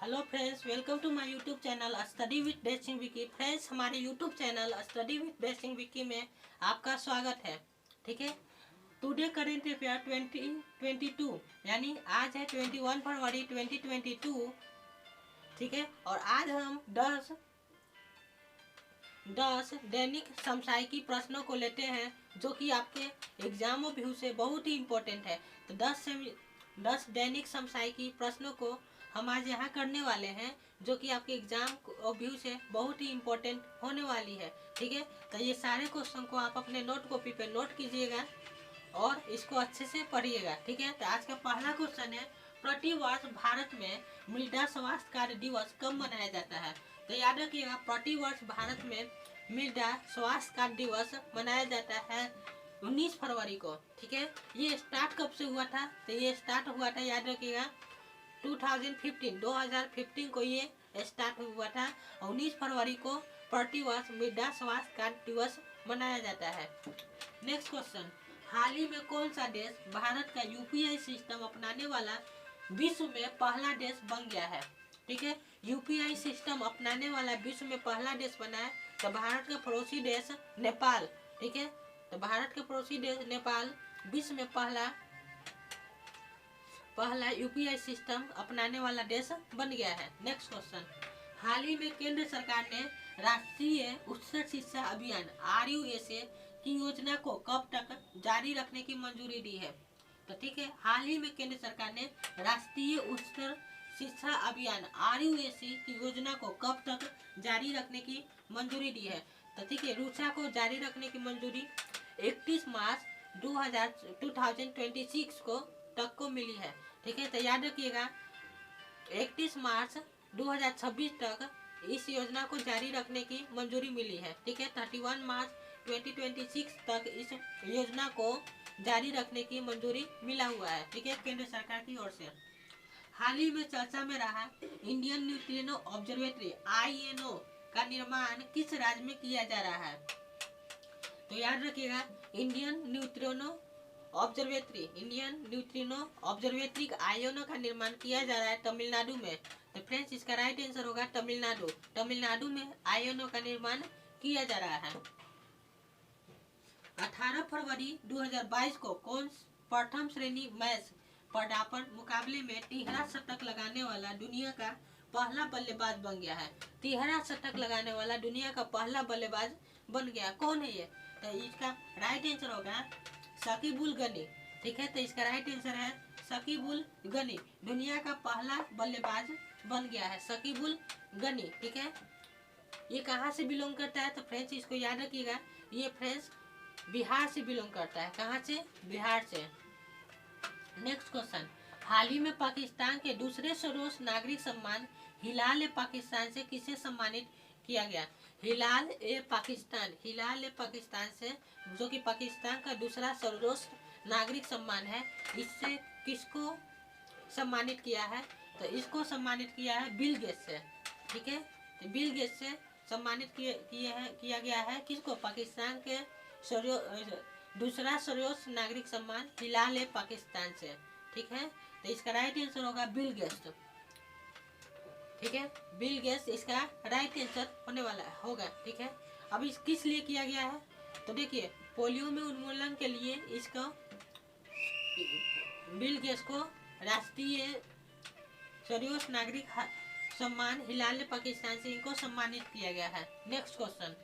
Hello friends, welcome to my YouTube channel study with basing Vicky. Friends, हमारे YouTube channel study with basing Vicky में आपका स्वागत है। ठीक है, टुडे करेंट अफेयर 2022 यानी आज है 21 फरवरी 2022। ठीक है, और आज हम 10 दैनिक समसामयिकी प्रश्नों को लेते हैं जो कि आपके एग्जाम व्यू से बहुत ही इम्पोर्टेंट है। तो 10 दैनिक समसामयिकी प्रश्नों को हम आज यहाँ करने वाले हैं जो कि आपके एग्जाम व्यू से बहुत ही इम्पोर्टेंट होने वाली है। ठीक है, तो ये सारे क्वेश्चन को आप अपने नोट कॉपी पे नोट कीजिएगा और इसको अच्छे से पढ़िएगा। ठीक है, तो आज का पहला क्वेश्चन है, प्रतिवर्ष भारत में मृदा स्वास्थ्य कार्य दिवस कब मनाया जाता है? तो याद रखिएगा, प्रतिवर्ष भारत में मृदा स्वास्थ्य कार्य दिवस मनाया जाता है 19 फरवरी को। ठीक है, ये स्टार्ट कब से हुआ था? तो ये स्टार्ट हुआ था, याद रखिएगा, 2015 को ये स्टार्ट हुआ था। 19 फरवरी को प्रतिवर्ष मृदा स्वास्थ्य कार्य दिवस मनाया जाता है। नेक्स्ट क्वेश्चन, हाल ही में कौन सा देश भारत का यूपीआई सिस्टम अपनाने वाला विश्व में पहला देश बन गया है? ठीक है, यूपीआई सिस्टम अपनाने वाला विश्व में पहला देश बना है तो भारत का पड़ोसी देश नेपाल। ठीक है, तो भारत के पड़ोसी देश नेपाल विश्व में पहला यूपीआई सिस्टम अपनाने वाला देश बन गया है। नेक्स्ट क्वेश्चन, हाल ही में केंद्र सरकार ने राष्ट्रीय उच्च शिक्षा अभियान RUSA की योजना को कब तक जारी रखने की मंजूरी दी है? तो ठीक है, हाल ही में केंद्र सरकार ने राष्ट्रीय उच्च शिक्षा अभियान RUSA की योजना को कब तक जारी रखने की मंजूरी दी है? तो ठीक है, रूसा को जारी रखने की मंजूरी 31 मार्च 2026 को तक को मिली है। ठीक है, तो याद रखिएगा, 31 मार्च 2026 तक इस योजना को जारी रखने की मंजूरी मिली है। ठीक है, 31 मार्च 2026 तक इस योजना को जारी रखने की मंजूरी मिला हुआ है। ठीक है, केंद्र सरकार की ओर से। हाल ही में चर्चा में रहा इंडियन न्यूट्रिनो ऑब्जर्वेटरी INO का निर्माण किस राज्य में किया जा रहा है? तो याद रखिएगा, इंडियन न्यूट्रिनो ऑब्जर्वेटरी INO का निर्माण किया जा रहा है तमिलनाडु में। तो फ्रेंड्स, इसका राइट आंसर होगा तमिलनाडु में INO का निर्माण किया जा रहा है। 18 फरवरी 2022 को कौन प्रथम श्रेणी मैच पदार्पण मुकाबले में तिहरा शतक लगाने वाला दुनिया का पहला बल्लेबाज बन गया है? तिहरा शतक लगाने वाला दुनिया का पहला बल्लेबाज बन गया, कौन है ये? तो इसका राइट आंसर होगा शकीब उल गनी। ठीक है, तो इसका राइट आंसर है शकीब उल गनी, दुनिया का पहला बल्लेबाज बन गया है शकीब उल गनी। ठीक है, ये कहाँ से बिलोंग करता है? तो फ्रेंड्स, इसको याद रखिएगा, ये फ्रेंड्स बिहार से बिलोंग करता है। कहाँ से? बिहार से। नेक्स्ट क्वेश्चन, हाल ही में पाकिस्तान के दूसरे सर्वोच्च नागरिक सम्मान हिलाल ए पाकिस्तान से किसे सम्मानित किया गया? हिलाल ए पाकिस्तान से, जो कि पाकिस्तान का दूसरा सर्वोच्च नागरिक सम्मान है, इससे किसको सम्मानित किया है? तो इसको सम्मानित किया है बिल गेट्स से। ठीक है, तो बिल गेट्स से सम्मानित किया गया है किसको? पाकिस्तान के दूसरा सर्वोच्च नागरिक सम्मान हिलाल ए पाकिस्तान से। ठीक है, तो इसका राइट आंसर होगा बिल गेट्स। ठीक है, बिल गेट्स इसका राइट आंसर होने वाला होगा। ठीक है, अब इस किस लिए किया गया है? तो देखिए, पोलियो में उन्मूलन के लिए इसको बिल गेट्स को राष्ट्रीय सर्वोच्च नागरिक सम्मान हिलाल ए पाकिस्तान से इनको सम्मानित किया गया है। नेक्स्ट क्वेश्चन,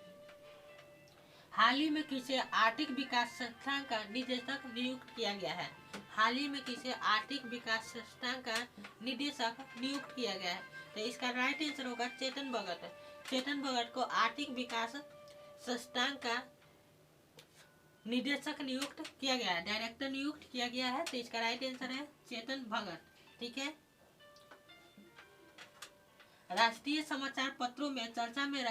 हाल ही में किसे आर्थिक विकास संस्थान का निदेशक नियुक्त किया गया है? हाल ही में किसे आर्थिक विकास संस्थान का निदेशक नियुक्त किया गया है? तो इसका राइट आंसर होगा चेतन भगत को आर्थिक विकास संस्थान का निदेशक नियुक्त किया गया है, डायरेक्टर नियुक्त किया गया है। तो इसका राइट आंसर है चेतन भगत। ठीक है, राष्ट्रीय समाचार पत्रों में चर्चा में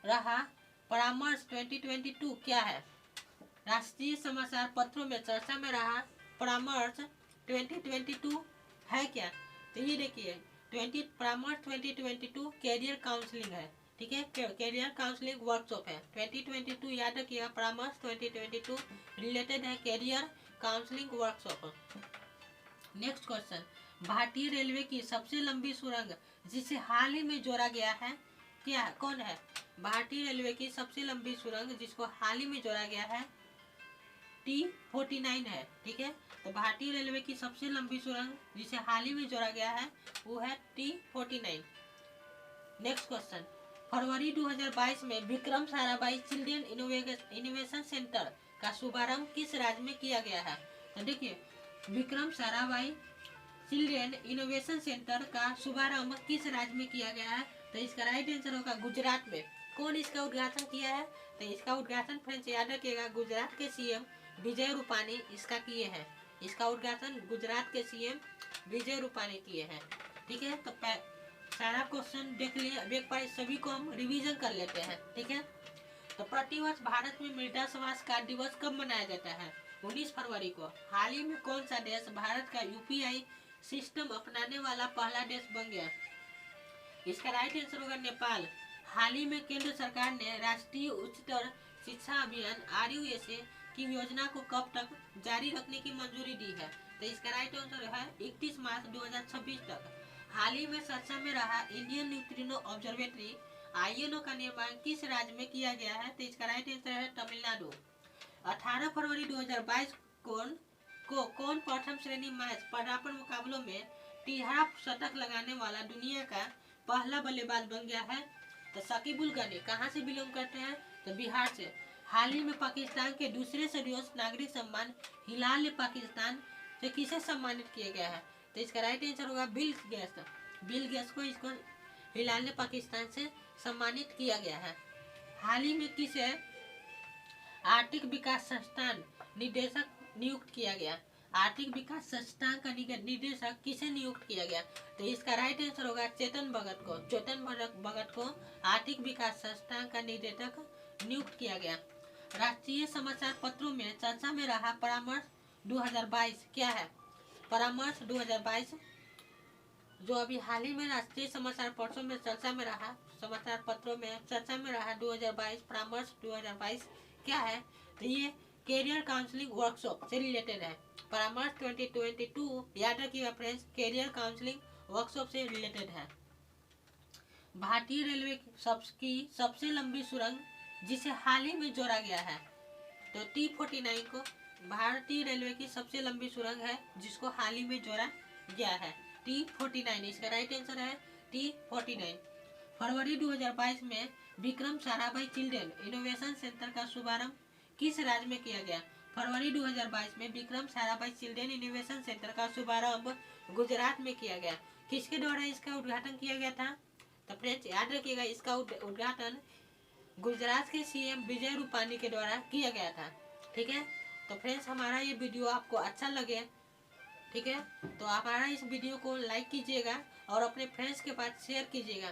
रहा परामर्श 2022 क्या है? राष्ट्रीय समाचार पत्रों में चर्चा में रहा परामर्श 2022 है क्या? तो ये देखिए, परामर्श 2022 कैरियर काउंसलिंग है। ठीक है, कैरियर काउंसलिंग वर्कशॉप है 2022। याद रखिएगा, परामर्श 2022 रिलेटेड है career counselling workshop. Next question, भारतीय रेलवे की सबसे लंबी सुरंग जिसे हाल ही में जोड़ा गया है क्या है, कौन है? भारतीय रेलवे की सबसे लंबी सुरंग जिसको हाल ही में जोड़ा गया है T49 है। ठीक है, तो भारतीय रेलवे की सबसे लंबी सुरंग जिसे हाल ही में जोड़ा गया है वो है T49। नेक्स्ट क्वेश्चन, फरवरी 2022 में Vikram Sarabhai children innovation centre का शुभारंभ किस राज्य में किया गया है? तो देखिए, Vikram Sarabhai children innovation centre का शुभारंभ किस राज्य में किया गया है? तो इसका राइट आंसर होगा गुजरात में। कौन इसका उद्घाटन किया है? तो इसका उद्घाटन फ्रेंड्स याद रखिएगा, गुजरात के सीएम विजय रूपानी इसका किए हैं। इसका उद्घाटन गुजरात के सीएम विजय रूपानी किए हैं। ठीक है, तो सारा क्वेश्चन देख लिए, अब एक बार सभी को हम रिवीजन कर लेते हैं। ठीक है, तो प्रतिवर्ष भारत में मृदा स्वास्थ्य कार्ड दिवस कब मनाया जाता है? 19 फरवरी को। हाल ही में कौन सा देश भारत का यूपीआई सिस्टम अपनाने वाला पहला देश बन गया? इसका राइट आंसर होगा नेपाल। हाल ही में केंद्र सरकार ने राष्ट्रीय उच्चतर शिक्षा अभियान RUSA की योजना को कब तक जारी रखने की मंजूरी दी है? तो इसका राइट आंसर है 31 मार्च 2026 तक। हाल ही में चर्चा में रहा इंडियन न्यूट्रिनो ऑब्जर्वेटरी INO का निर्माण किस राज्य में किया गया है? तो इसका राइट आंसर है तमिलनाडु। 18 फरवरी 2022 को कौन प्रथम श्रेणी मैच पदार्पण मुकाबलों में 13 शतक लगाने वाला दुनिया का पहला बल्लेबाज बन गया है? तो शकीबुल गनी। कहाँ से बिलोंग करते हैं? तो बिहार से। हाल ही में पाकिस्तान के दूसरे सर्वोच्च नागरिक सम्मान हिलाल पाकिस्तान से किसे सम्मानित किया गया है? तो इसका राइट आंसर होगा बिल गेट्स। बिल गेट्स को इसको हिलाल पाकिस्तान से सम्मानित किया गया है। हाल ही में किसे आर्थिक विकास संस्थान निदेशक नियुक्त किया गया? आर्थिक विकास संस्थान का निदेशक किसे नियुक्त किया गया? तो इसका राइट आंसर होगा चेतन भगत को। चेतन भगत को आर्थिक विकास संस्थान का निदेशक नियुक्त किया गया। राष्ट्रीय समाचार पत्रों में चर्चा में रहा परामर्श 2022 क्या है? परामर्श 2022 जो अभी हाल ही में राष्ट्रीय समाचार पत्रों में चर्चा में रहा, समाचार पत्रों में चर्चा में रहा 2022 परामर्श 2022 क्या है? तो ये कैरियर काउंसलिंग वर्कशॉप से रिलेटेड है। परामर्श 2022 याद रखिएगा फ्रेंड्स, कैरियर काउंसलिंग वर्कशॉप से रिलेटेड है। भारतीय रेलवे की सबसे लंबी सुरंग जिसे हाल ही में जोड़ा गया है, तो T49 को भारतीय रेलवे की सबसे लंबी सुरंग है जिसको हाल ही में जोड़ा गया है T49। इसका राइट आंसर है T49। फरवरी 2022 में Vikram Sarabhai children innovation centre का शुभारंभ किस राज्य में किया गया? फरवरी 2022 में Vikram Sarabhai children innovation centre का शुभारंभ गुजरात में किया गया। किसके द्वारा इसका उद्घाटन किया गया था? तो फ्रेंड्स याद रखिएगा, इसका उद्घाटन गुजरात के सीएम विजय रूपानी के द्वारा किया गया था। ठीक है, तो फ्रेंड्स हमारा ये वीडियो आपको अच्छा लगे, ठीक है, तो हमारा इस वीडियो को लाइक कीजिएगा और अपने फ्रेंड्स के पास शेयर कीजिएगा।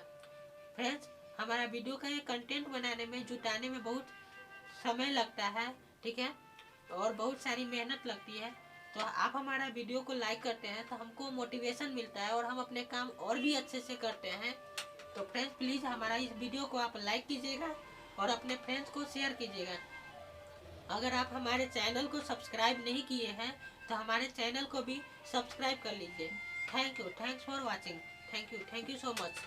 फ्रेंड्स हमारा वीडियो का ये कंटेंट बनाने में जुटाने में बहुत समय लगता है, ठीक है, और बहुत सारी मेहनत लगती है। तो आप हमारा वीडियो को लाइक करते हैं तो हमको मोटिवेशन मिलता है और हम अपने काम और भी अच्छे से करते हैं। तो फ्रेंड्स प्लीज़ हमारा इस वीडियो को आप लाइक कीजिएगा और अपने फ्रेंड्स को शेयर कीजिएगा। अगर आप हमारे चैनल को सब्सक्राइब नहीं किए हैं तो हमारे चैनल को भी सब्सक्राइब कर लीजिए। Thank you, thanks for watching. Thank you so much.